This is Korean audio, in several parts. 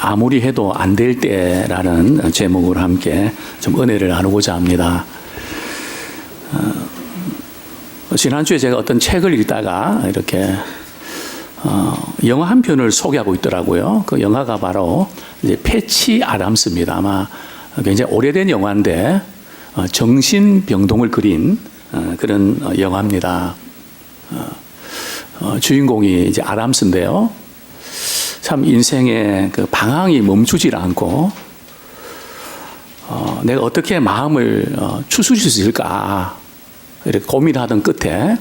아무리 해도 안 될 때라는 제목으로 함께 좀 은혜를 나누고자 합니다. 지난주에 제가 어떤 책을 읽다가 이렇게 영화 한 편을 소개하고 있더라고요. 그 영화가 바로 이제 패치 아담스입니다. 아마 굉장히 오래된 영화인데 정신병동을 그린 그런 영화입니다. 주인공이 이제 아담스인데요. 참 인생의 그 방황이 멈추질 않고 내가 어떻게 마음을 추스릴 수 있을까 이렇게 고민하던 끝에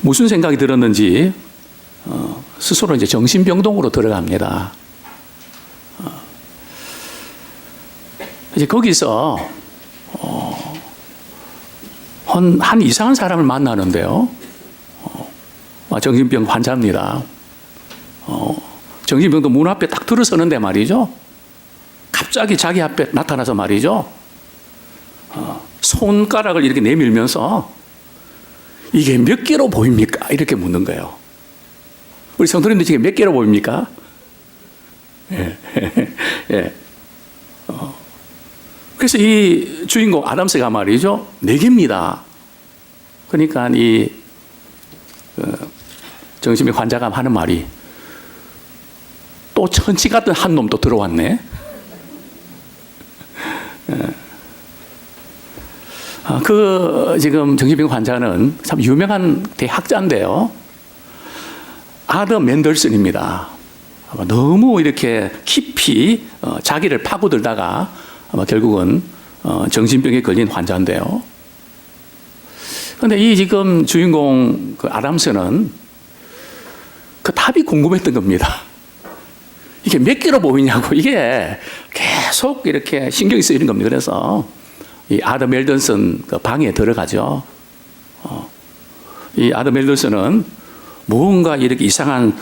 무슨 생각이 들었는지 스스로 이제 정신병동으로 들어갑니다. 이제 거기서 한 이상한 사람을 만나는데요. 정신병 환자입니다. 정신병동 문 앞에 딱 들어서는데 말이죠. 갑자기 자기 앞에 나타나서 말이죠. 손가락을 이렇게 내밀면서 이게 몇 개로 보입니까? 이렇게 묻는 거예요. 우리 성도님들 지금 몇 개로 보입니까? 예. 예. 그래서 이 주인공 아담스가 말이죠. 4개입니다. 그러니까 이 정신병 환자가 하는 말이 또 천치 같은 한 놈 또 들어왔네. 지금 정신병 환자는 참 유명한 대학자인데요. 아더 맨델슨입니다. 너무 이렇게 깊이 자기를 파고들다가 결국은 정신병에 걸린 환자인데요. 그런데 이 지금 주인공 그 아담스는 그 답이 궁금했던 겁니다. 이게 몇 개로 보이냐고 이게 계속 이렇게 신경이 쓰이는 겁니다. 그래서 이 아더 멜던슨 그 방에 들어가죠. 이 아더 멜던슨은 뭔가 이렇게 이상한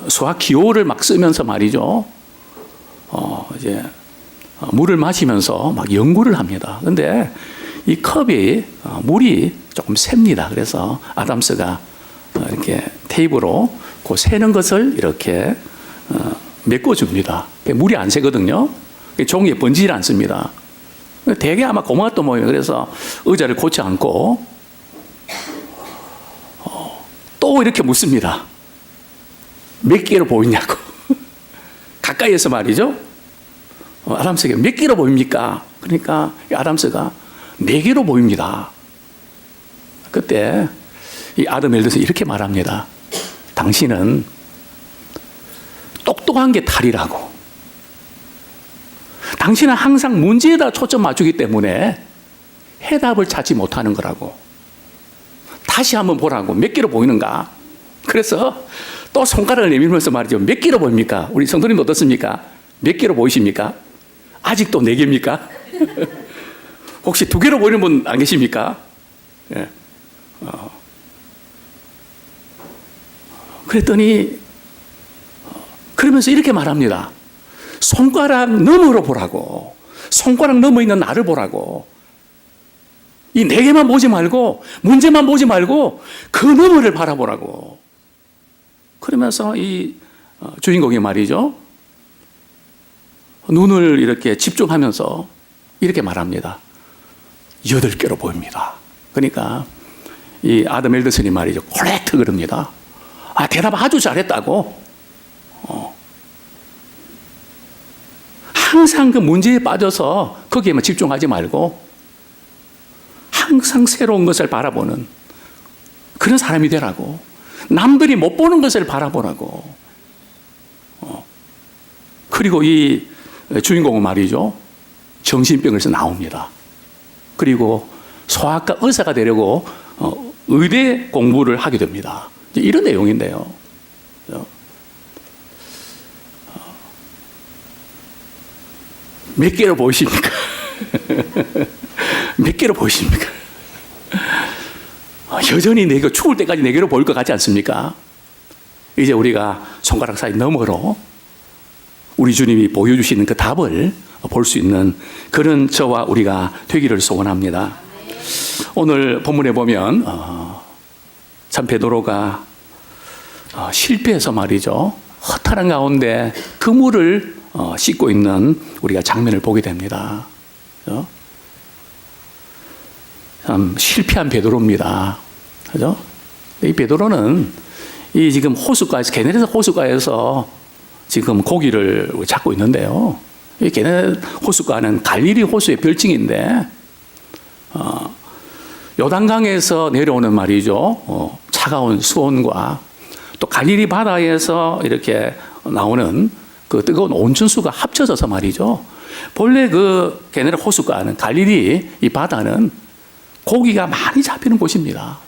수학 기호를 막 쓰면서 말이죠. 이제 물을 마시면서 막 연구를 합니다. 그런데 이 컵이 물이 조금 셉니다. 그래서 아담스가 이렇게 테이프로 그 새는 것을 이렇게 메꿔줍니다. 물이 안 새거든요. 종이에 번지질 않습니다. 되게 아마 고마웠던 모양이에요. 그래서 의자를 고치 않고 또 이렇게 묻습니다. 몇 개로 보이냐고. 가까이에서 말이죠. 아담스에게 몇 개로 보입니까? 그러니까 아담스가 4개로 보입니다. 그때 이 아더 멜던슨이 이렇게 말합니다. 당신은 똑똑한 게 탈이라고. 당신은 항상 문제에다 초점 맞추기 때문에 해답을 찾지 못하는 거라고. 다시 한번 보라고. 몇 개로 보이는가? 그래서 또 손가락을 내밀면서 말이죠. 몇 개로 보입니까? 우리 성도님 어떻습니까? 몇 개로 보이십니까? 아직도 4개입니까? 혹시 2개로 보이는 분 안 계십니까? 예. 그랬더니 그러면서 이렇게 말합니다. 손가락 너머로 보라고. 손가락 너머 있는 나를 보라고. 이 4개만 보지 말고 문제만 보지 말고 그 너머를 바라보라고. 그러면서 이 주인공이 말이죠. 눈을 이렇게 집중하면서 이렇게 말합니다. 8개로 보입니다. 그러니까 이 아더 멜던슨이 말이죠. 코렉트 그럽니다. 대답 아주 잘했다고. 항상 그 문제에 빠져서 거기에만 집중하지 말고 항상 새로운 것을 바라보는 그런 사람이 되라고. 남들이 못 보는 것을 바라보라고. 그리고 이 주인공은 말이죠. 정신병에서 나옵니다. 그리고 소아과 의사가 되려고 의대 공부를 하게 됩니다. 이런 내용인데요. 몇 개로 보이십니까? 몇 개로 보이십니까? 여전히 4개, 죽을 때까지 4개로 보일 것 같지 않습니까? 이제 우리가 손가락 사이 너머로 우리 주님이 보여주시는 그 답을 볼 수 있는 그런 저와 우리가 되기를 소원합니다. 오늘 본문에 보면 참 베드로가 실패해서 말이죠. 허탈한 가운데 그물을 씻고 있는 우리가 장면을 보게 됩니다. 그죠? 참 실패한 베드로입니다. 그죠? 이 베드로는 이 지금 호숫가에서, 게네사렛 호숫가에서 지금 고기를 잡고 있는데요. 이 게네사렛 호숫가는 갈릴리 호수의 별칭인데, 요단강에서 내려오는 말이죠. 차가운 수온과 또 갈릴리 바다에서 이렇게 나오는 그 뜨거운 온천수가 합쳐져서 말이죠. 본래 그 게네사렛 호숫가는, 갈릴리 이 바다는 고기가 많이 잡히는 곳입니다.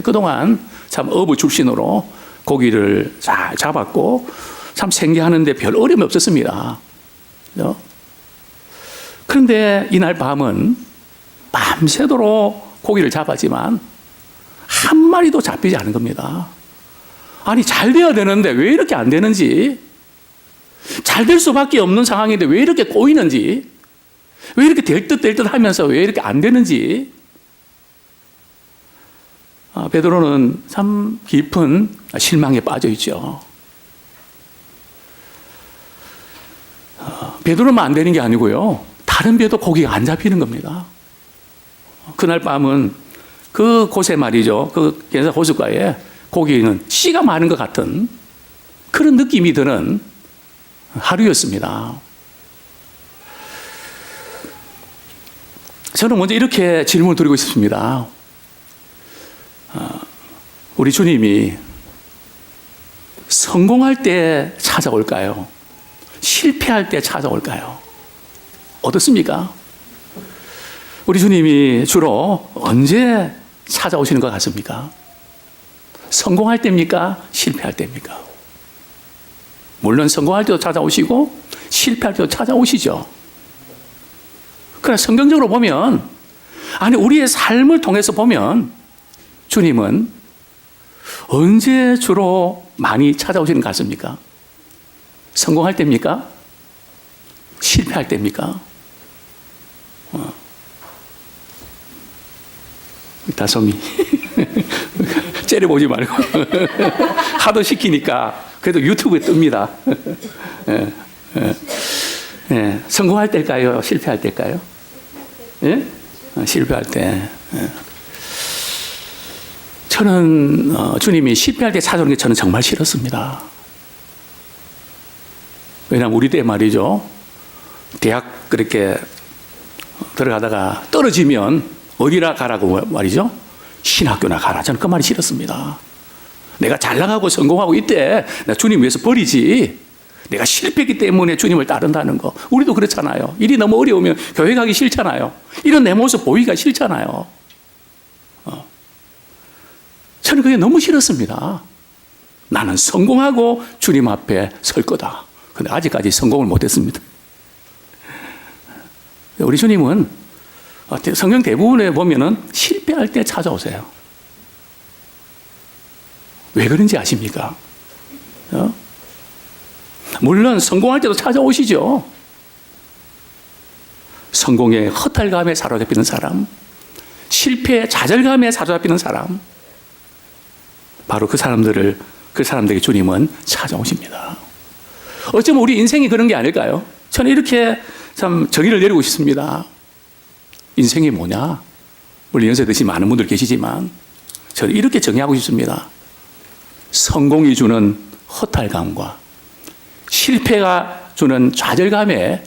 그동안 참 어부 출신으로 고기를 잘 잡았고 참 생계하는데 별 어려움이 없었습니다. 그런데 이날 밤은 밤새도록 고기를 잡았지만 한 마리도 잡히지 않은 겁니다. 아니, 잘 돼야 되는데 왜 이렇게 안 되는지, 잘 될 수밖에 없는 상황인데 왜 이렇게 꼬이는지, 왜 이렇게 될 듯 하면서 왜 이렇게 안 되는지, 베드로는 참 깊은 실망에 빠져 있죠. 베드로만 안 되는 게 아니고요, 다른 배도 고기가 안 잡히는 겁니다. 그날 밤은 그 곳에 말이죠, 그 게네사렛 호숫가에 고기는 씨가 많은 것 같은 그런 느낌이 드는 하루였습니다. 저는 먼저 이렇게 질문을 드리고 싶습니다. 우리 주님이 성공할 때 찾아올까요? 실패할 때 찾아올까요? 어떻습니까? 우리 주님이 주로 언제 찾아오시는 것 같습니까? 성공할 때입니까? 실패할 때입니까? 물론 성공할 때도 찾아오시고 실패할 때도 찾아오시죠. 그러나 성경적으로 보면, 아니, 우리의 삶을 통해서 보면 주님은 언제 주로 많이 찾아오시는 것 같습니까? 성공할 때입니까? 실패할 때입니까? 다솜이 째려보지 말고 하도 시키니까 그래도 유튜브에 뜹니다. 성공할 때일까요? 실패할 때일까요? 예? 실패할 때. 저는 주님이 실패할 때 찾아오는 게 저는 정말 싫었습니다. 왜냐하면 우리 때 말이죠, 대학 그렇게 들어가다가 떨어지면 어디라 가라고 말이죠? 신학교나 가라. 저는 그 말이 싫었습니다. 내가 잘 나가고 성공하고 이때 나 주님 위해서 버리지, 내가 실패했기 때문에 주님을 따른다는 거, 우리도 그렇잖아요. 일이 너무 어려우면 교회 가기 싫잖아요. 이런 내 모습 보기가 싫잖아요. 저는 그게 너무 싫었습니다. 나는 성공하고 주님 앞에 설 거다. 근데 아직까지 성공을 못했습니다. 우리 주님은 성경 대부분에 보면은 실패할 때 찾아오세요. 왜 그런지 아십니까? 물론 성공할 때도 찾아오시죠. 성공의 허탈감에 사로잡히는 사람, 실패의 좌절감에 사로잡히는 사람, 바로 그 사람들에게 주님은 찾아오십니다. 어쩌면 우리 인생이 그런 게 아닐까요? 저는 이렇게 참 정의를 내리고 싶습니다. 인생이 뭐냐? 물론 연세 드신 많은 분들 계시지만 저는 이렇게 정의하고 싶습니다. 성공이 주는 허탈감과 실패가 주는 좌절감에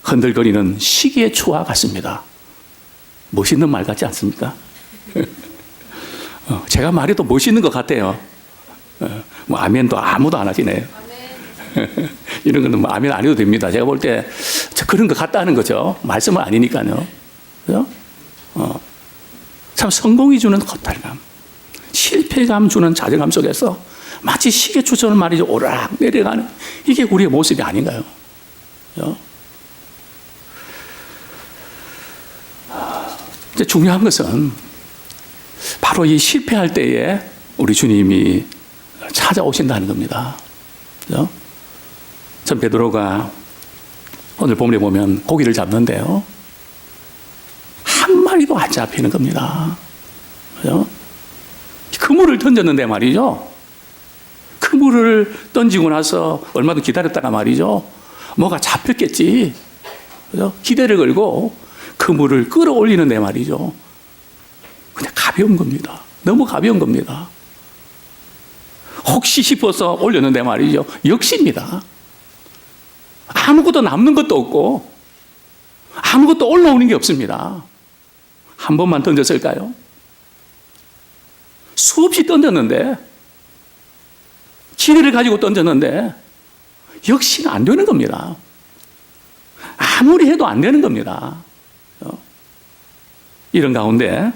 흔들거리는 시기의 추와 같습니다. 멋있는 말 같지 않습니까? 제가 말해도 멋있는 것 같아요. 뭐 아멘도 아무도 안 하시네요. 이런 거는 뭐 아멘 안 해도 됩니다. 제가 볼 때 그런 것 같다는 거죠. 말씀은 아니니까요. 그죠? 참 성공이 주는 허탈감, 실패감 주는 좌절감 속에서 마치 시계추처럼 말이죠, 오르락 내려가는, 이게 우리의 모습이 아닌가요? 그죠? 이제 중요한 것은 바로 이 실패할 때에 우리 주님이 찾아오신다는 겁니다. 그죠? 전 베드로가 오늘 본문에 보면 고기를 잡는데요, 한 마리도 안 잡히는 겁니다. 그죠? 그물을 던졌는데 말이죠, 물을 던지고 나서 얼마 더 기다렸다가 말이죠. 뭐가 잡혔겠지. 그죠? 기대를 걸고 그 물을 끌어올리는데 말이죠. 그냥 가벼운 겁니다. 너무 가벼운 겁니다. 혹시 싶어서 올렸는데 말이죠. 역시입니다. 아무것도 남는 것도 없고 아무것도 올라오는 게 없습니다. 한 번만 던졌을까요? 수없이 던졌는데, 기대를 가지고 던졌는데 역시나 안 되는 겁니다. 아무리 해도 안 되는 겁니다. 이런 가운데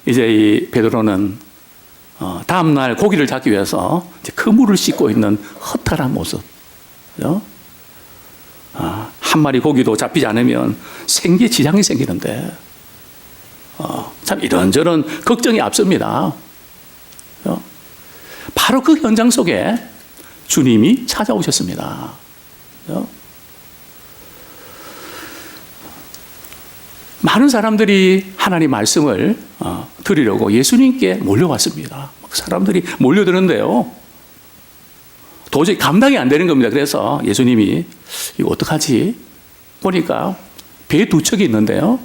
이제 이 베드로는 다음날 고기를 잡기 위해서 이제 그물을 씻고 있는 허탈한 모습. 한 마리 고기도 잡히지 않으면 생계에 지장이 생기는데 참 이런저런 걱정이 앞섭니다. 바로 그 현장 속에 주님이 찾아오셨습니다. 많은 사람들이 하나님 말씀을 들으려고 예수님께 몰려왔습니다. 사람들이 몰려드는데요. 도저히 감당이 안 되는 겁니다. 그래서 예수님이 이거 어떡하지? 보니까 배 두 척이 있는데요.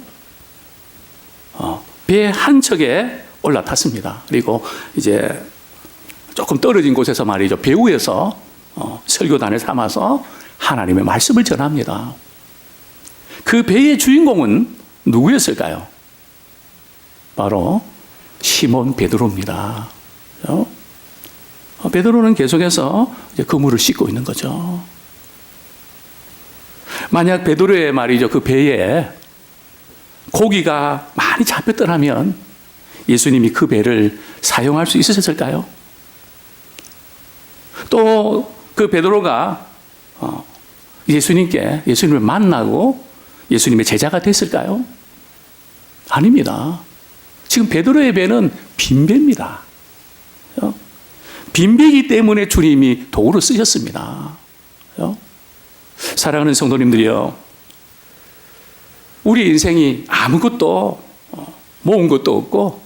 배 한 척에 올라탔습니다. 그리고 이제 조금 떨어진 곳에서 말이죠. 배 위에서 설교단을 삼아서 하나님의 말씀을 전합니다. 그 배의 주인공은 누구였을까요? 바로 시몬 베드로입니다. 베드로는 계속해서 이제 그물을 씻고 있는 거죠. 만약 베드로의 말이죠. 그 배에 고기가 많이 잡혔더라면 예수님이 그 배를 사용할 수 있으셨을까요? 또 그 베드로가 예수님을 만나고 예수님의 제자가 됐을까요? 아닙니다. 지금 베드로의 배는 빈배입니다. 빈배이기 때문에 주님이 도구로 쓰셨습니다. 사랑하는 성도님들이요, 우리 인생이 아무것도 모은 것도 없고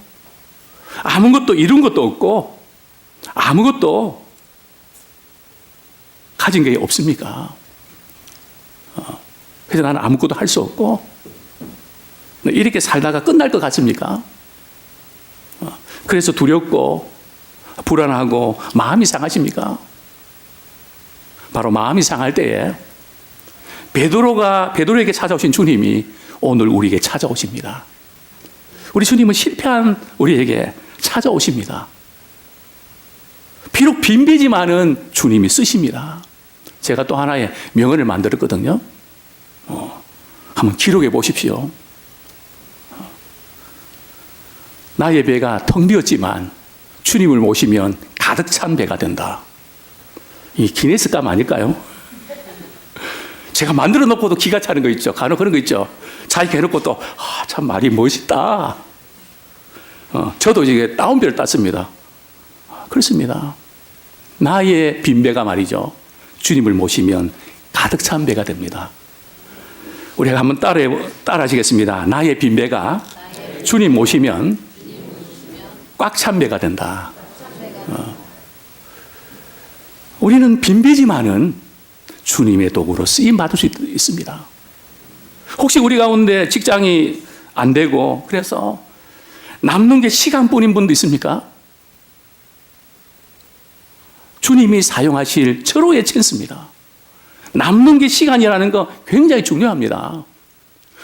아무것도 이룬 것도 없고 아무것도 가진 게 없습니까? 그래서 나는 아무것도 할 수 없고 이렇게 살다가 끝날 것 같습니까? 그래서 두렵고 불안하고 마음이 상하십니까? 바로 마음이 상할 때에 베드로에게 찾아오신 주님이 오늘 우리에게 찾아오십니다. 우리 주님은 실패한 우리에게 찾아오십니다. 비록 빈배지만은 주님이 쓰십니다. 제가 또 하나의 명언을 만들었거든요. 한번 기록해 보십시오. 나의 배가 텅 비었지만 주님을 모시면 가득 찬 배가 된다. 이 기네스감 아닐까요? 제가 만들어 놓고도 기가 차는 거 있죠. 간혹 그런 거 있죠. 자기가 해놓고 또 참 말이 멋있다. 저도 이제 다운배를 땄습니다. 그렇습니다. 나의 빈배가 말이죠. 주님을 모시면 가득 찬 배가 됩니다. 우리가 한번 따라하시겠습니다. 나의 빈배가 주님 모시면 꽉 찬 배가 된다. 우리는 빈배지만은 주님의 도구로 쓰임 받을 수 있습니다. 혹시 우리 가운데 직장이 안 되고 그래서 남는 게 시간뿐인 분도 있습니까? 주님이 사용하실 절호의 찬스입니다. 남는 게 시간이라는 거 굉장히 중요합니다.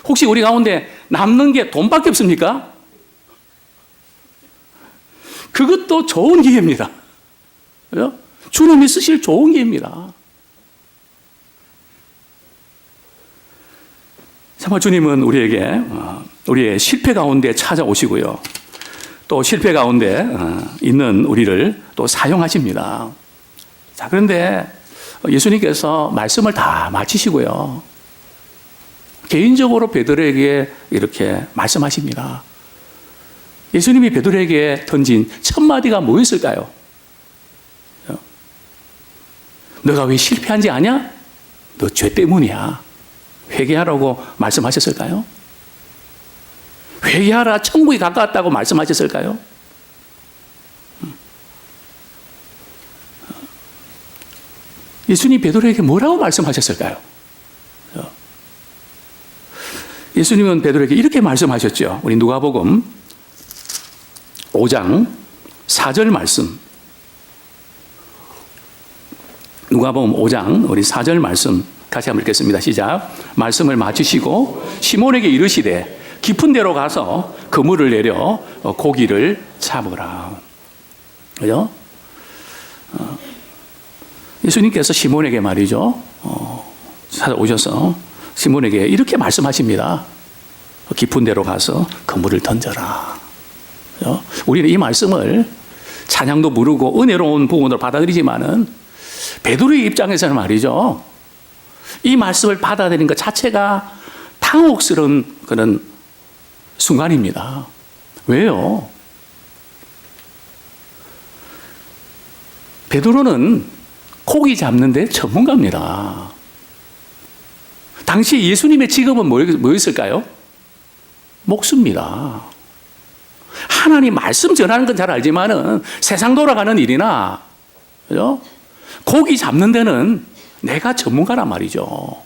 혹시 우리 가운데 남는 게 돈밖에 없습니까? 그것도 좋은 기회입니다. 주님이 쓰실 좋은 기회입니다. 정말 주님은 우리에게 우리의 실패 가운데 찾아오시고요. 또 실패 가운데 있는 우리를 또 사용하십니다. 자, 그런데 예수님께서 말씀을 다 마치시고요. 개인적으로 베드로에게 이렇게 말씀하십니다. 예수님이 베드로에게 던진 첫 마디가 뭐였을까요? 너가 왜 실패한지 아냐? 너 죄 때문이야. 회개하라고 말씀하셨을까요? 회개하라, 천국이 가까웠다고 말씀하셨을까요? 예수님 베드로에게 뭐라고 말씀하셨을까요? 예수님은 베드로에게 이렇게 말씀하셨죠. 우리 누가복음 5장 4절 말씀. 누가복음 5장 우리 4절 말씀 같이 한번 읽겠습니다. 시작. 말씀을 마치시고 시몬에게 이르시되 깊은 데로 가서 그물을 내려 고기를 잡으라. 그죠? 예수님께서 시몬에게 말이죠. 찾아오셔서 시몬에게 이렇게 말씀하십니다. 깊은 데로 가서 그물을 던져라. 그죠? 우리는 이 말씀을 찬양도 부르고 은혜로운 부분으로 받아들이지만은 베드로의 입장에서는 말이죠. 이 말씀을 받아들이는 것 자체가 당혹스러운 그런 순간입니다. 왜요? 베드로는 고기 잡는 데 전문가입니다. 당시 예수님의 직업은 뭐였을까요? 목수입니다. 하나님 말씀 전하는 건 잘 알지만은 세상 돌아가는 일이나, 그죠? 고기 잡는 데는 내가 전문가란 말이죠.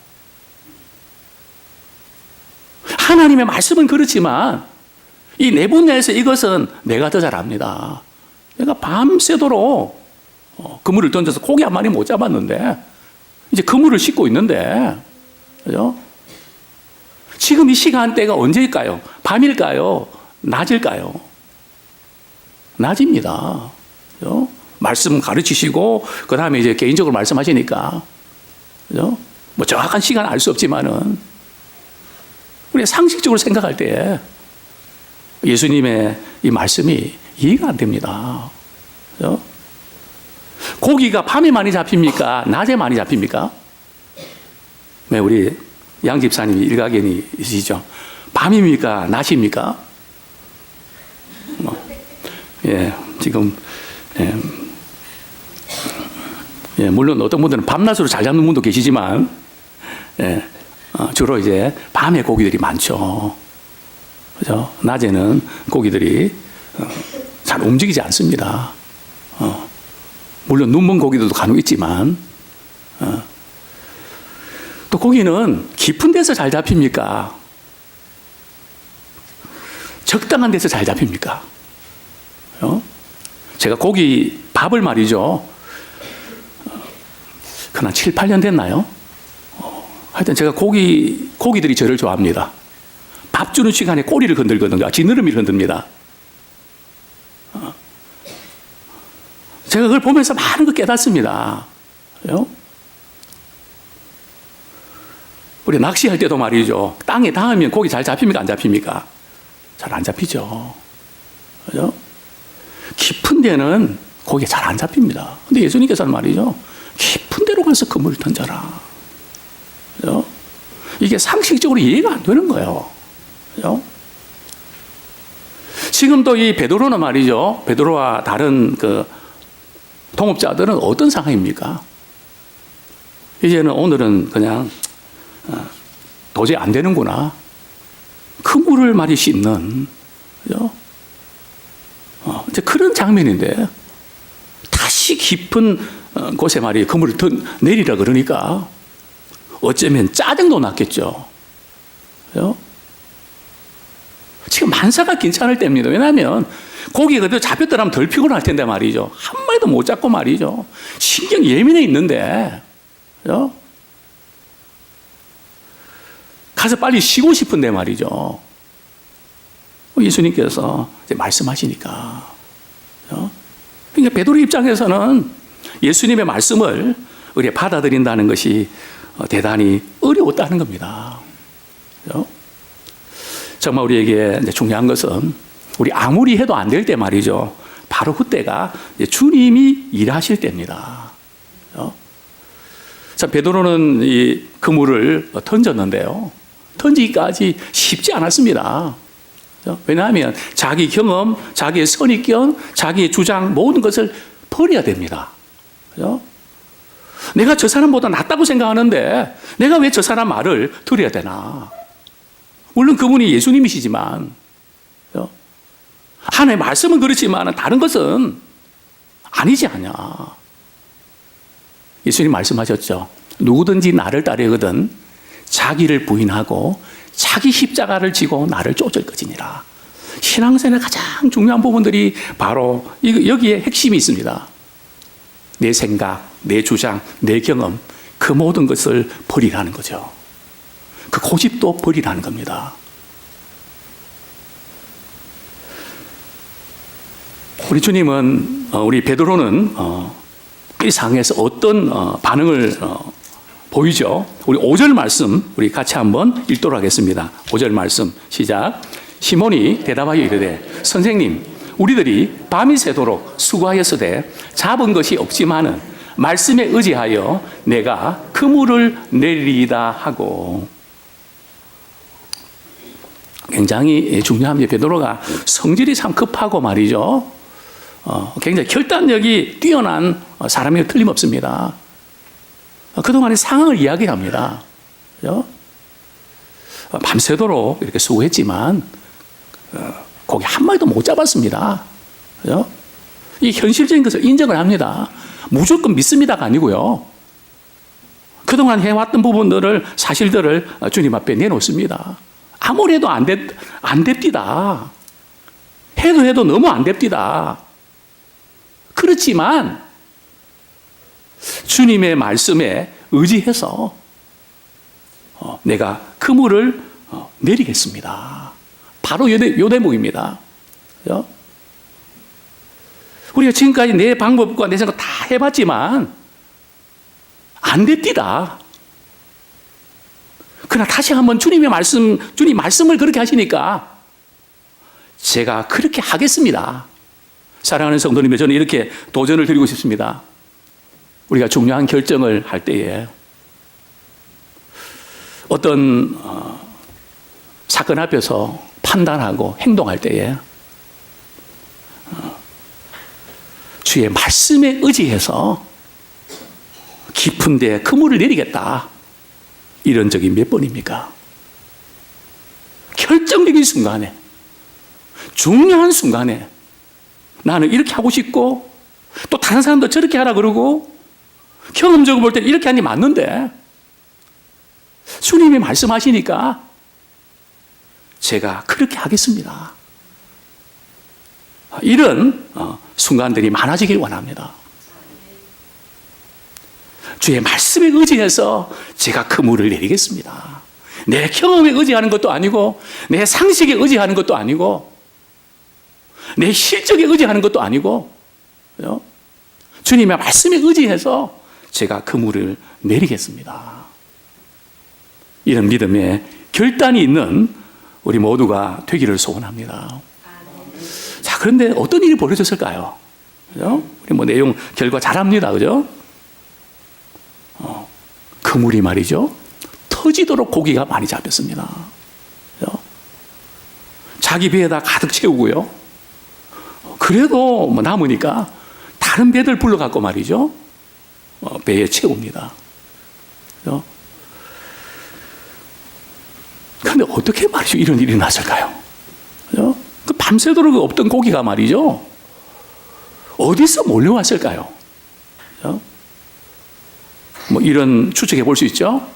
하나님의 말씀은 그렇지만 이 내 분야에서 이것은 내가 더 잘 압니다. 내가 밤새도록 그물을 던져서 고기 한 마리 못 잡았는데 이제 그물을 싣고 있는데, 그죠? 지금 이 시간대가 언제일까요? 밤일까요? 낮일까요? 낮입니다. 그죠? 말씀 가르치시고 그 다음에 이제 개인적으로 말씀하시니까, 그죠? 뭐 정확한 시간 알 수 없지만은 우리 상식적으로 생각할 때 예수님의 이 말씀이 이해가 안 됩니다. 그죠? 고기가 밤에 많이 잡힙니까? 낮에 많이 잡힙니까? 네, 우리 양 집사님이 일가견이 있으시죠? 밤입니까? 낮입니까? 예, 지금, 물론 어떤 분들은 밤낮으로 잘 잡는 분도 계시지만, 주로 이제 밤에 고기들이 많죠. 그죠? 낮에는 고기들이 잘 움직이지 않습니다. 물론 눈먼 고기들도 간혹 있지만, 또 고기는 깊은 데서 잘 잡힙니까? 적당한 데서 잘 잡힙니까? 제가 고기 밥을 말이죠. 그냥 7, 8년 됐나요? 하여튼 제가 고기들이 저를 좋아합니다. 밥 주는 시간에 꼬리를 흔들거든요. 지느러미를 흔듭니다. 제가 그걸 보면서 많은 걸 깨닫습니다. 우리 낚시할 때도 말이죠. 땅에 닿으면 고기 잘 잡힙니까? 안 잡힙니까? 잘 안 잡히죠. 그죠? 깊은 데는 고기가 잘 안 잡힙니다. 근데 예수님께서는 말이죠. 깊은 데로 가서 그물을 던져라. 그죠? 이게 상식적으로 이해가 안 되는 거예요. 그죠? 지금도 이 베드로는 말이죠. 베드로와 다른 그 동업자들은 어떤 상황입니까? 이제는 오늘은 그냥 도저히 안 되는구나. 그물을 말이 씻는, 그죠? 이제 그런 장면인데 다시 깊은 곳에 말이 그물을 더 내리라 그러니까 어쩌면 짜증도 났겠죠. 그죠? 지금 만사가 괜찮을 때입니다. 왜냐하면 고기가 그대로 잡혔더라면 덜 피곤할 텐데 말이죠. 한 마리도 못 잡고 말이죠. 신경이 예민해 있는데, 그죠? 가서 빨리 쉬고 싶은데 말이죠. 예수님께서 이제 말씀하시니까. 그죠? 그러니까 베드로 입장에서는 예수님의 말씀을 우리가 받아들인다는 것이 대단히 어려웠다는 겁니다. 그죠? 정말 우리에게 이제 중요한 것은 우리 아무리 해도 안 될 때 말이죠. 바로 그때가 주님이 일하실 때입니다. 그죠? 자, 베드로는 이 그물을 던졌는데요. 던지기까지 쉽지 않았습니다. 그죠? 왜냐하면 자기 경험, 자기의 선입견, 자기의 주장 모든 것을 버려야 됩니다. 그죠? 내가 저 사람보다 낫다고 생각하는데 내가 왜 저 사람 말을 들어야 되나? 물론 그분이 예수님이시지만, 그죠? 하나님의 말씀은 그렇지만 다른 것은 아니지 않냐. 예수님 말씀하셨죠. 누구든지 나를 따르거든 자기를 부인하고 자기 십자가를 지고 나를 쫓을 것이니라. 신앙생활의 가장 중요한 부분들이 바로 여기에 핵심이 있습니다. 내 생각, 내 주장, 내 경험, 그 모든 것을 버리라는 거죠. 그 고집도 버리라는 겁니다. 우리 주님은, 우리 베드로는 이 상황에서 어떤 반응을 보이죠? 우리 5절 말씀 우리 같이 한번 읽도록 하겠습니다. 5절 말씀 시작. 시몬이 대답하여 이르되 선생님 우리들이 밤이 새도록 수고하였으되 잡은 것이 없지만은 말씀에 의지하여 내가 그물을 내리리이다 하고. 굉장히 중요합니다. 베드로가 성질이 참 급하고 말이죠. 굉장히 결단력이 뛰어난 사람이 틀림없습니다. 그동안의 상황을 이야기합니다. 그죠? 밤새도록 이렇게 수고했지만 고기 한 마리도 못 잡았습니다. 그죠? 이 현실적인 것을 인정을 합니다. 무조건 믿습니다가 아니고요. 그동안 해왔던 부분들을 사실들을 주님 앞에 내놓습니다. 아무리 해도 안 됩디다. 해도 너무 안 됩디다. 그렇지만 주님의 말씀에 의지해서 내가 그물을 내리겠습니다. 바로 요 대목입니다. 그죠? 우리가 지금까지 내 방법과 내 생각 다 해봤지만 안 됩디다. 그러나 다시 한번 주님 말씀을 그렇게 하시니까 제가 그렇게 하겠습니다. 사랑하는 성도님들, 저는 이렇게 도전을 드리고 싶습니다. 우리가 중요한 결정을 할 때에 어떤 사건 앞에서 판단하고 행동할 때에 주의 말씀에 의지해서 깊은 데 그물을 내리겠다. 이런 적이 몇 번입니까? 결정적인 순간에, 중요한 순간에 나는 이렇게 하고 싶고 또 다른 사람도 저렇게 하라 그러고 경험적으로 볼 때 이렇게 하니 맞는데 주님이 말씀하시니까 제가 그렇게 하겠습니다. 이런 순간들이 많아지길 원합니다. 주의 말씀에 의지해서 제가 그물을 내리겠습니다. 내 경험에 의지하는 것도 아니고 내 상식에 의지하는 것도 아니고 내 실적에 의지하는 것도 아니고 주님의 말씀에 의지해서 제가 그물을 내리겠습니다. 이런 믿음에 결단이 있는 우리 모두가 되기를 소원합니다. 자, 그런데 어떤 일이 벌어졌을까요? 그죠? 우리 내용 결과 잘 압니다. 그죠? 그물이 말이죠. 터지도록 고기가 많이 잡혔습니다. 그죠? 자기 배에다 가득 채우고요. 그래도 남으니까 다른 배들 불러갖고 말이죠. 배에 채웁니다. 그죠? 그런데 어떻게 말이죠? 이런 일이 났을까요? 그죠? 그 밤새도록 없던 고기가 말이죠. 어디서 몰려왔을까요? 그죠? 이런 추측해 볼 수 있죠.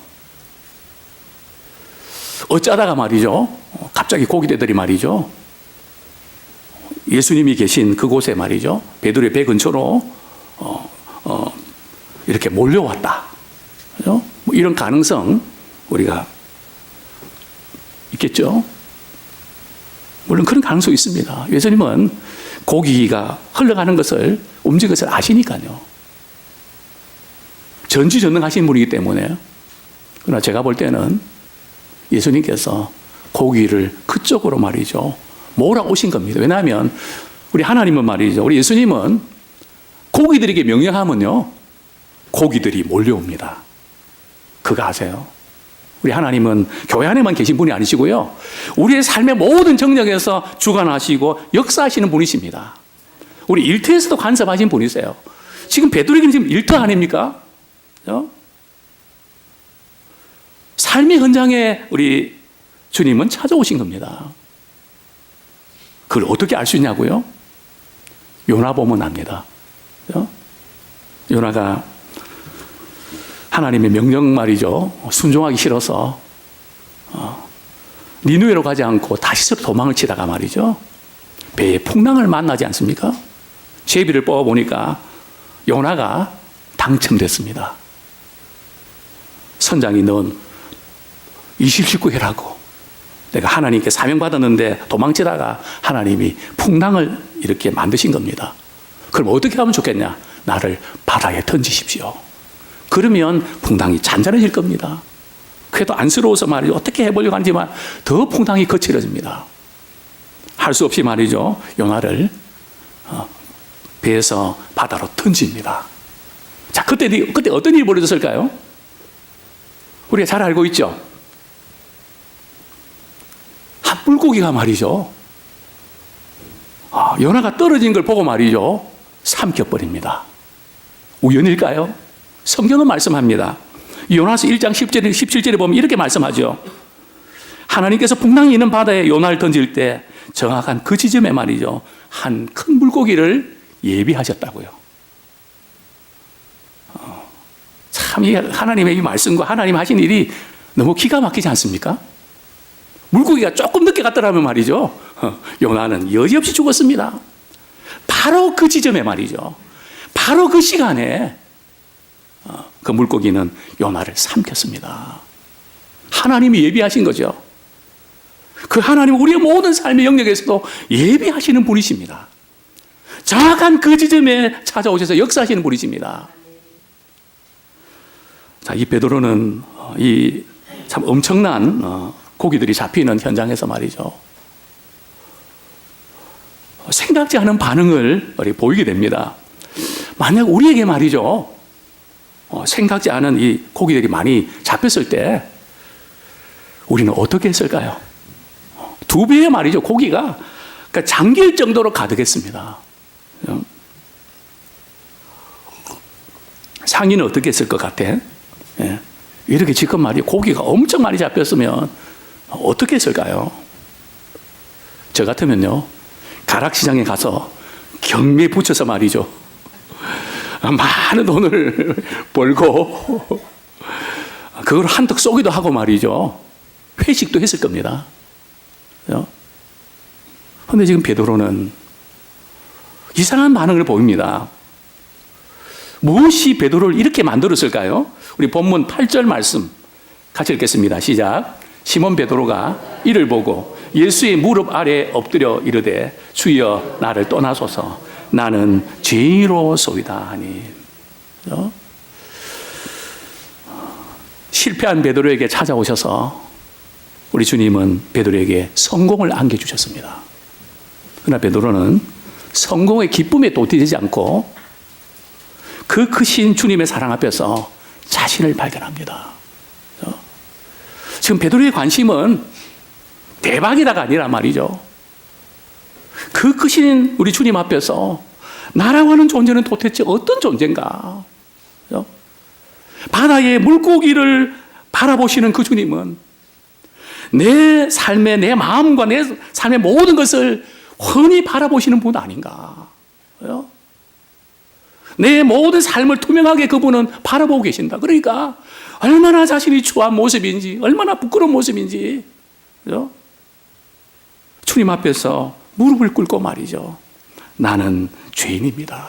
어쩌다가 말이죠. 갑자기 고기대들이 말이죠. 예수님이 계신 그곳에 말이죠. 베드로의 배 근처로 이렇게 몰려왔다. 그죠? 이런 가능성 우리가 있겠죠. 물론 그런 가능성이 있습니다. 예수님은 고기가 흘러가는 것을 움직이는 것을 아시니까요. 전지전능하신 분이기 때문에. 그러나 제가 볼 때는 예수님께서 고기를 그쪽으로 말이죠. 몰아오신 겁니다. 왜냐하면 우리 하나님은 말이죠. 우리 예수님은 고기들에게 명령하면요. 고기들이 몰려옵니다. 그거 아세요? 우리 하나님은 교회 안에만 계신 분이 아니시고요. 우리의 삶의 모든 정력에서 주관하시고 역사하시는 분이십니다. 우리 일터에서도 간섭하신 분이세요. 지금 베드로에게는 지금 일터 아닙니까? 삶의 현장에 우리 주님은 찾아오신 겁니다. 그걸 어떻게 알 수 있냐고요? 요나 보면 압니다. 요나가 하나님의 명령 말이죠. 순종하기 싫어서 니누에로 가지 않고 다시스로 도망을 치다가 말이죠. 배에 풍랑을 만나지 않습니까? 제비를 뽑아보니까 요나가 당첨됐습니다. 선장이 넌 이실직고해라고. 내가 하나님께 사명받았는데 도망치다가 하나님이 풍랑을 이렇게 만드신 겁니다. 그럼 어떻게 하면 좋겠냐? 나를 바다에 던지십시오. 그러면 풍랑이 잔잔해질 겁니다. 그래도 안쓰러워서 말이죠. 어떻게 해보려고 하지만 더 풍랑이 거칠어집니다. 할 수 없이 말이죠. 요나를 배에서 바다로 던집니다. 자, 그때 어떤 일이 벌어졌을까요? 우리가 잘 알고 있죠. 한 물고기가 말이죠. 요나가 떨어진 걸 보고 말이죠. 삼켜버립니다. 우연일까요? 성경은 말씀합니다. 요나서 1장 10절에 17절에 보면 이렇게 말씀하죠. 하나님께서 풍랑이 있는 바다에 요나를 던질 때 정확한 그 지점에 말이죠. 한 큰 물고기를 예비하셨다고요. 참 이 하나님의 이 말씀과 하나님 하신 일이 너무 기가 막히지 않습니까? 물고기가 조금 늦게 갔더라면 말이죠. 요나는 여지없이 죽었습니다. 바로 그 지점에 말이죠. 바로 그 시간에 그 물고기는 요나를 삼켰습니다. 하나님이 예비하신 거죠. 그 하나님은 우리의 모든 삶의 영역에서도 예비하시는 분이십니다. 정확한 그 지점에 찾아오셔서 역사하시는 분이십니다. 자, 이 베드로는 이 참 엄청난 고기들이 잡히는 현장에서 말이죠. 생각지 않은 반응을 보이게 됩니다. 만약 우리에게 말이죠. 생각지 않은 이 고기들이 많이 잡혔을 때 우리는 어떻게 했을까요? 두 배의 말이죠. 고기가 그러니까 잠길 정도로 가득했습니다. 상인은 어떻게 했을 것 같아? 예. 이렇게 지금 말이죠. 고기가 엄청 많이 잡혔으면 어떻게 했을까요? 저 같으면요. 가락시장에 가서 경매에 붙여서 말이죠. 많은 돈을 벌고 그걸 한턱 쏘기도 하고 말이죠. 회식도 했을 겁니다. 그런데 지금 베드로는 이상한 반응을 보입니다. 무엇이 베드로를 이렇게 만들었을까요? 우리 본문 8절 말씀 같이 읽겠습니다. 시작. 시몬 베드로가 이를 보고 예수의 무릎 아래 엎드려 이르되 주여 나를 떠나소서 나는 죄인이로소이다 하니. 실패한 베드로에게 찾아오셔서 우리 주님은 베드로에게 성공을 안겨주셨습니다. 그러나 베드로는 성공의 기쁨에 도취되지 않고 그 크신 주님의 사랑 앞에서 자신을 발견합니다. 지금 베드로의 관심은 대박이다가 아니라 말이죠. 그 크신 우리 주님 앞에서 나라고 하는 존재는 도대체 어떤 존재인가? 바다의 물고기를 바라보시는 그 주님은 내 삶의 내 마음과 내 삶의 모든 것을 훤히 바라보시는 분 아닌가? 내 모든 삶을 투명하게 그분은 바라보고 계신다. 그러니까 얼마나 자신이 추한 모습인지, 얼마나 부끄러운 모습인지, 주님 앞에서 무릎을 꿇고 말이죠. 나는 죄인입니다.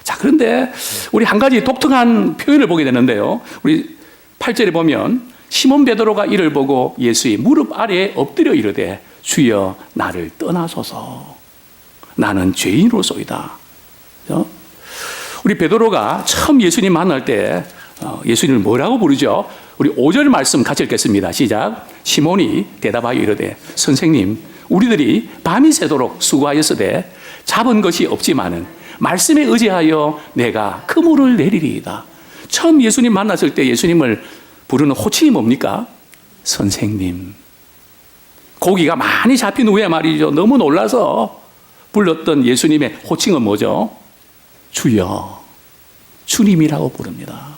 자, 그런데 우리 한 가지 독특한 표현을 보게 되는데요. 우리 8절에 보면 시몬 베드로가 이를 보고 예수의 무릎 아래에 엎드려 이르되 주여 나를 떠나소서 나는 죄인으로소이다. 우리 베드로가 처음 예수님 만날 때 예수님을 뭐라고 부르죠? 우리 5절 말씀 같이 읽겠습니다. 시작. 시몬이 대답하여 이르되 선생님 우리들이 밤이 새도록 수고하였으되 잡은 것이 없지만은 말씀에 의지하여 내가 그물을 내리리이다. 처음 예수님 만났을 때 예수님을 부르는 호칭이 뭡니까? 선생님. 고기가 많이 잡힌 후에 말이죠. 너무 놀라서 불렀던 예수님의 호칭은 뭐죠? 주여, 주님이라고 부릅니다.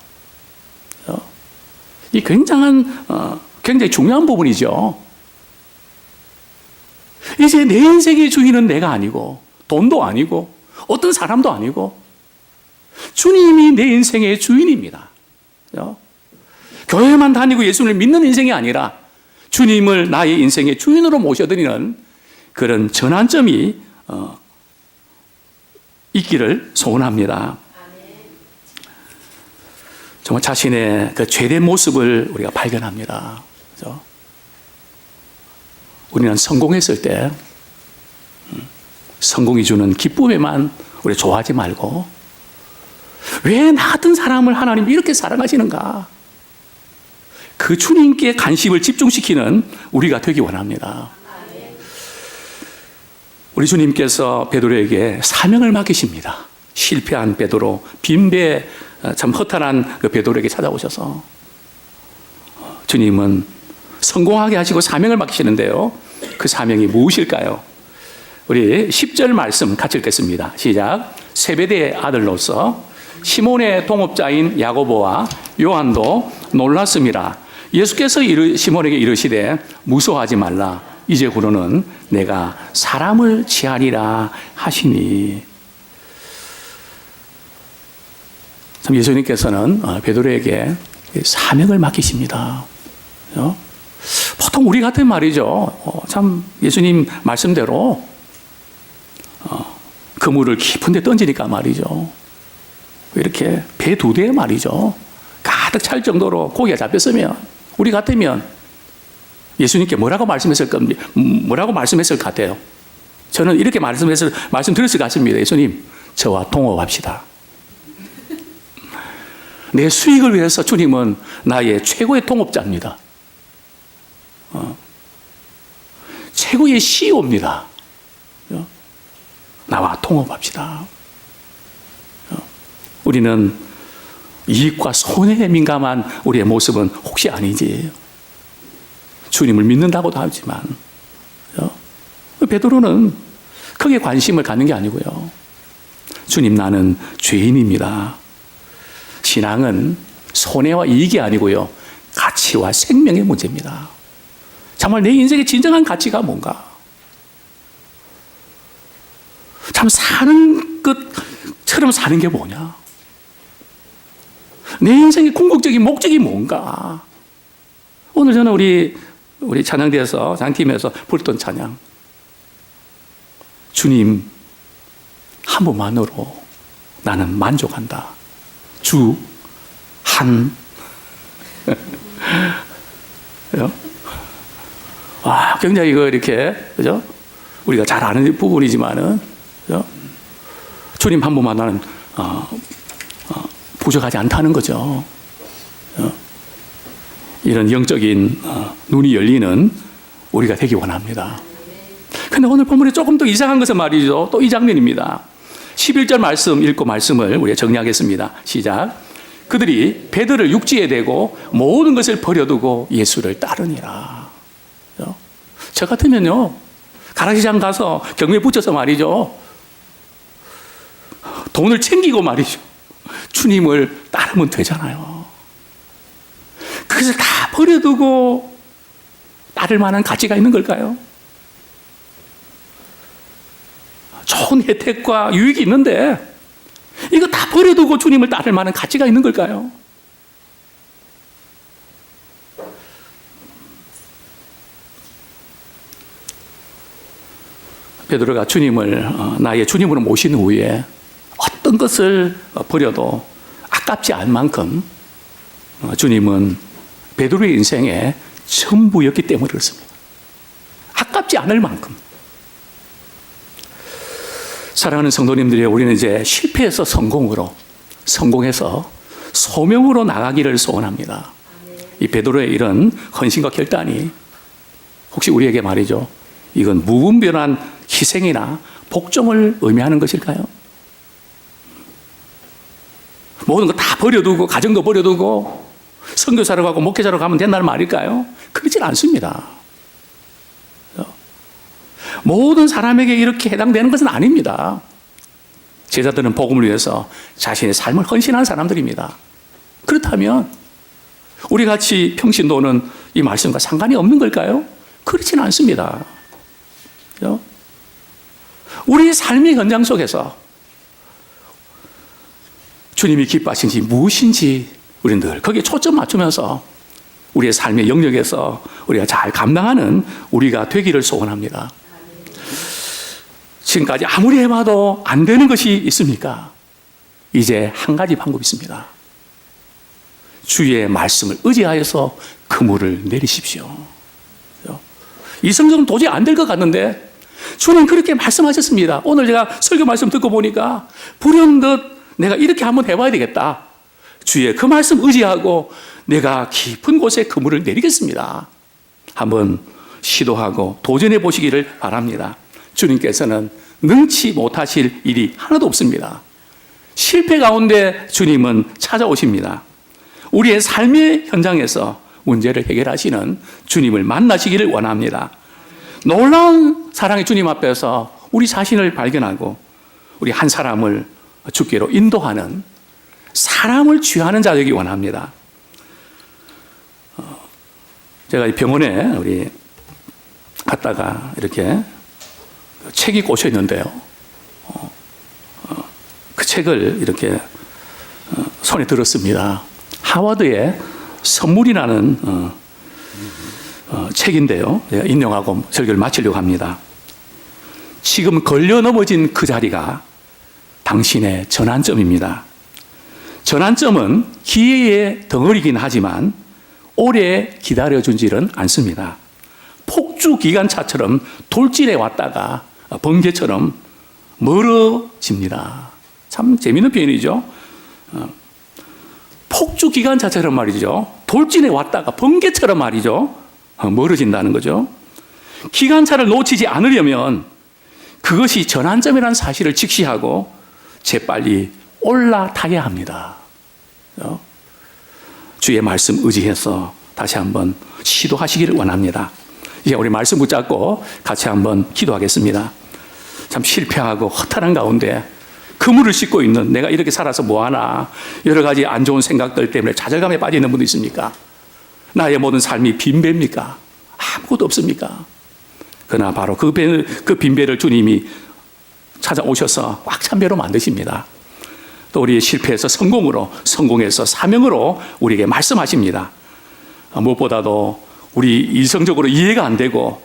이 굉장히 중요한 부분이죠. 이제 내 인생의 주인은 내가 아니고 돈도 아니고 어떤 사람도 아니고 주님이 내 인생의 주인입니다. 교회만 다니고 예수를 믿는 인생이 아니라 주님을 나의 인생의 주인으로 모셔드리는 그런 전환점이 있기를 소원합니다. 정말 자신의 그 죄된 모습을 우리가 발견합니다. 그렇죠? 우리는 성공했을 때 성공이 주는 기쁨에만 우리 좋아하지 말고 왜 나 같은 사람을 하나님이 이렇게 사랑하시는가? 그 주님께 관심을 집중시키는 우리가 되기 원합니다. 우리 주님께서 베드로에게 사명을 맡기십니다. 실패한 베드로, 빈배 참 허탈한 그 베드로에게 찾아오셔서 주님은 성공하게 하시고 사명을 맡기시는데요. 그 사명이 무엇일까요? 우리 10절 말씀 같이 읽겠습니다. 시작. 세베대의 아들로서 시몬의 동업자인 야고보와 요한도 놀랐습니다. 예수께서 시몬에게 이르시되 무서워하지 말라. 이제후로는 내가 사람을 취하리라 하시니. 참 예수님께서는 베드로에게 사명을 맡기십니다. 보통 우리 같은 말이죠. 참 예수님 말씀대로 그물을 깊은 데 던지니까 말이죠. 이렇게 배 2대에 말이죠. 가득 찰 정도로 고기가 잡혔으면 우리 같으면 예수님께 뭐라고 말씀했을 것 같아요? 저는 이렇게 말씀드렸을 것 같습니다. 예수님, 저와 동업합시다. 내 수익을 위해서 주님은 나의 최고의 동업자입니다. 최고의 CEO입니다. 나와 통업합시다. 우리는 이익과 손해에 민감한 우리의 모습은 혹시 아니지. 주님을 믿는다고도 하지만 베드로는 크게 관심을 갖는 게 아니고요. 주님, 나는 죄인입니다. 신앙은 손해와 이익이 아니고요. 가치와 생명의 문제입니다. 정말 내 인생의 진정한 가치가 뭔가? 참 사는 것처럼 사는 게 뭐냐? 내 인생의 궁극적인 목적이 뭔가? 오늘 저는 우리 찬양대에서 찬양팀에서 부르던 찬양, 주님 한 분만으로 나는 만족한다. 주 한. 와, 굉장히 이렇게, 그죠? 우리가 잘 아는 부분이지만은, 그죠? 주님 한 분만 나는 부족하지 않다는 거죠. 이런 영적인 눈이 열리는 우리가 되기 원합니다. 근데 오늘 본문에 조금 더 이상한 것은 말이죠. 또 이 장면입니다. 11절 말씀 읽고 말씀을 우리가 정리하겠습니다. 시작. 그들이 배들을 육지에 대고 모든 것을 버려두고 예수를 따르니라. 저 같으면요, 가라시장 가서 경매에 붙여서 말이죠, 돈을 챙기고 말이죠, 주님을 따르면 되잖아요. 그것을 다 버려두고 따를 만한 가치가 있는 걸까요? 좋은 혜택과 유익이 있는데 이거 다 버려두고 주님을 따를 만한 가치가 있는 걸까요? 베드로가 주님을 나의 주님으로 모신 후에 어떤 것을 버려도 아깝지 않을 만큼 주님은 베드로의 인생의 전부였기 때문에 그렇습니다. 아깝지 않을 만큼. 사랑하는 성도님들이, 우리는 이제 실패해서 성공해서 소명으로 나가기를 소원합니다. 이 베드로의 이런 헌신과 결단이 혹시 우리에게 말이죠, 이건 무분별한 희생이나 복종을 의미하는 것일까요? 모든 거 다 버려두고, 가정도 버려두고 선교사로 가고 목회자로 가면 된다는 말일까요? 그렇진 않습니다. 모든 사람에게 이렇게 해당되는 것은 아닙니다. 제자들은 복음을 위해서 자신의 삶을 헌신한 사람들입니다. 그렇다면 우리 같이 평신도는 이 말씀과 상관이 없는 걸까요? 그렇지는 않습니다. 우리의 삶의 현장 속에서 주님이 기뻐하신지 무엇인지 우리는 늘 거기에 초점 맞추면서 우리의 삶의 영역에서 우리가 잘 감당하는 우리가 되기를 소원합니다. 지금까지 아무리 해봐도 안 되는 것이 있습니까? 이제 한 가지 방법이 있습니다. 주의 말씀을 의지하여서 그물을 내리십시오. 이성적으로는 도저히 안 될 것 같는데 주님 그렇게 말씀하셨습니다. 오늘 제가 설교 말씀 듣고 보니까 불현듯 내가 이렇게 한번 해봐야 되겠다. 주의 그 말씀 의지하고 내가 깊은 곳에 그물을 내리겠습니다. 한번 시도하고 도전해 보시기를 바랍니다. 주님께서는 능치 못하실 일이 하나도 없습니다. 실패 가운데 주님은 찾아오십니다. 우리의 삶의 현장에서 문제를 해결하시는 주님을 만나시기를 원합니다. 놀라운 사랑의 주님 앞에서 우리 자신을 발견하고 우리 한 사람을 주께로 인도하는 사람을 취하는 자 되기 원합니다. 제가 병원에 우리 갔다가 이렇게 책이 꽂혀 있는데요. 그 책을 이렇게 손에 들었습니다. 하워드의 선물이라는 책인데요. 제가 인용하고 설교를 마치려고 합니다. 지금 걸려 넘어진 그 자리가 당신의 전환점입니다. 전환점은 기회의 덩어리긴 하지만 오래 기다려주지는 않습니다. 폭주 기관차처럼 돌진해 왔다가 번개처럼 멀어집니다. 참 재미있는 표현이죠. 폭주 기관차처럼 말이죠. 돌진해 왔다가 번개처럼 말이죠. 멀어진다는 거죠. 기관차를 놓치지 않으려면 그것이 전환점이라는 사실을 직시하고 재빨리 올라타야 합니다. 주의 말씀 의지해서 다시 한번 시도하시기를 원합니다. 이제 우리 말씀 붙잡고 같이 한번 기도하겠습니다. 참 실패하고 허탈한 가운데 그물을 싣고 있는 내가 이렇게 살아서 뭐하나 여러 가지 안 좋은 생각들 때문에 좌절감에 빠지는 분도 있습니까? 나의 모든 삶이 빈배입니까? 아무것도 없습니까? 그러나 바로 그 빈배를 주님이 찾아오셔서 꽉 찬 배로 만드십니다. 또 우리의 실패에서 성공으로, 성공에서 사명으로 우리에게 말씀하십니다. 무엇보다도 우리 이성적으로 이해가 안 되고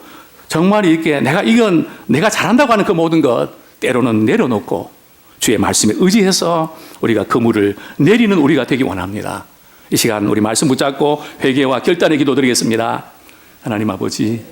정말 이렇게 내가 잘한다고 하는 그 모든 것 때로는 내려놓고 주의 말씀에 의지해서 우리가 그물을 내리는 우리가 되기 원합니다. 이 시간 우리 말씀 붙잡고 회개와 결단의 기도 드리겠습니다. 하나님 아버지,